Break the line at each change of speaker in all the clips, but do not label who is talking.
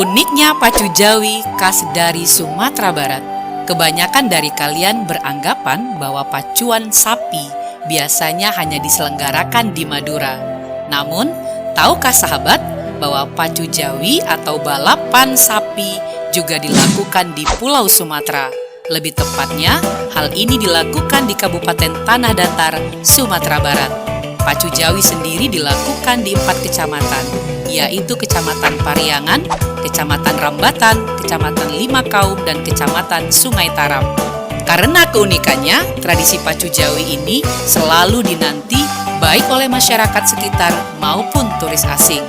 Uniknya pacu Jawi khas dari Sumatera Barat. Kebanyakan dari kalian beranggapan bahwa pacuan sapi biasanya hanya diselenggarakan di Madura. Namun, tahukah sahabat bahwa pacu Jawi atau balapan sapi juga dilakukan di Pulau Sumatera? Lebih tepatnya, hal ini dilakukan di Kabupaten Tanah Datar, Sumatera Barat. Pacu Jawi sendiri dilakukan di 4 kecamatan, yaitu Kecamatan Pariangan, Kecamatan Rambatan, Kecamatan Limakaum, dan Kecamatan Sungai Taram. Karena keunikannya, tradisi pacu Jawi ini selalu dinanti baik oleh masyarakat sekitar maupun turis asing.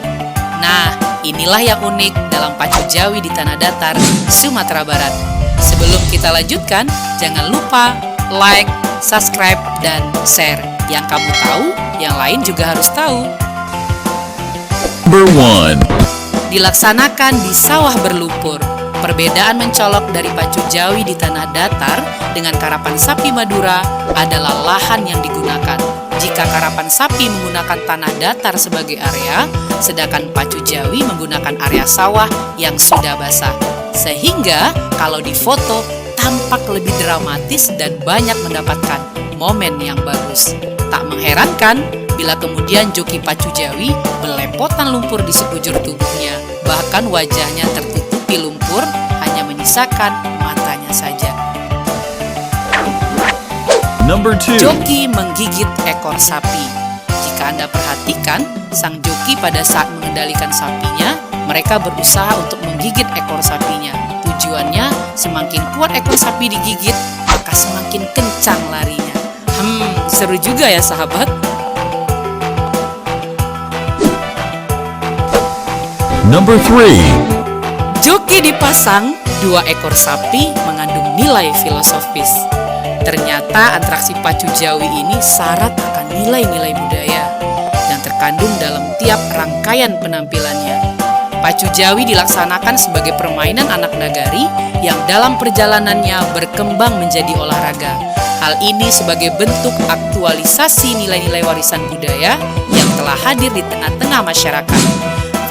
Nah, inilah yang unik dalam pacu Jawi di Tanah Datar, Sumatera Barat. Sebelum kita lanjutkan, jangan lupa like, subscribe, dan share. Yang kamu tahu, yang lain juga harus tahu.
Number 1.
Dilaksanakan di sawah berlumpur. Perbedaan mencolok dari pacu Jawi di Tanah Datar dengan karapan sapi Madura adalah lahan yang digunakan. Jika karapan sapi menggunakan tanah datar sebagai area, sedangkan pacu Jawi menggunakan area sawah yang sudah basah. Sehingga kalau difoto tampak lebih dramatis dan banyak mendapatkan momen yang bagus. Tak mengherankan bila kemudian joki pacu Jawi belepotan lumpur di sekujur tubuhnya. Bahkan wajahnya tertutupi lumpur, hanya menyisakan matanya saja.
Number 2.
Joki menggigit ekor sapi. Jika Anda perhatikan, sang joki pada saat mengendalikan sapinya, mereka berusaha untuk menggigit ekor sapinya. Tujuannya, semakin kuat ekor sapi digigit, maka semakin kencang larinya. Seru juga ya sahabat.
Number 3.
Joki dipasang, 2 ekor sapi mengandung nilai filosofis. Ternyata atraksi pacu Jawi ini syarat akan nilai-nilai budaya yang terkandung dalam tiap rangkaian penampilannya. Pacu Jawi dilaksanakan sebagai permainan anak nagari yang dalam perjalanannya berkembang menjadi olahraga. Hal ini sebagai bentuk aktualisasi nilai-nilai warisan budaya yang telah hadir di tengah-tengah masyarakat.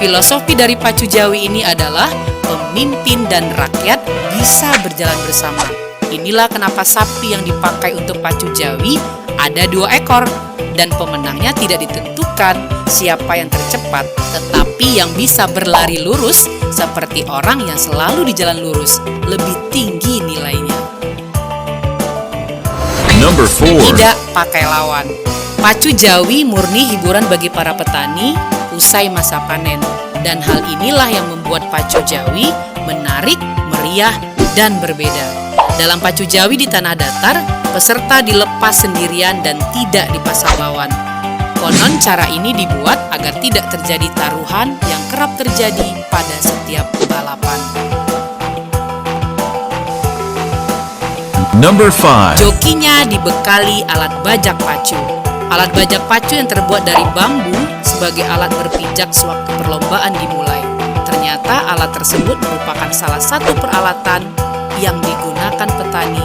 Filosofi dari pacu Jawi ini adalah pemimpin dan rakyat bisa berjalan bersama. Inilah kenapa sapi yang dipakai untuk pacu Jawi ada 2 ekor dan pemenangnya tidak ditentukan siapa yang tercepat, tetapi yang bisa berlari lurus seperti orang yang selalu di jalan lurus lebih tinggi nilainya.
Number 4.
Tidak pakai lawan. Pacu Jawi murni hiburan bagi para petani usai masa panen, dan hal inilah yang membuat pacu Jawi menarik, meriah, dan berbeda. Dalam pacu Jawi di Tanah Datar, peserta dilepas sendirian dan tidak dipasang lawan. Konon cara ini dibuat agar tidak terjadi taruhan yang kerap terjadi pada setiap balapan.
Number 5.
Jokinya dibekali alat bajak pacu. Alat bajak pacu yang terbuat dari bambu sebagai alat berpijak sewaktu perlombaan dimulai. Ternyata alat tersebut merupakan salah satu peralatan yang digunakan petani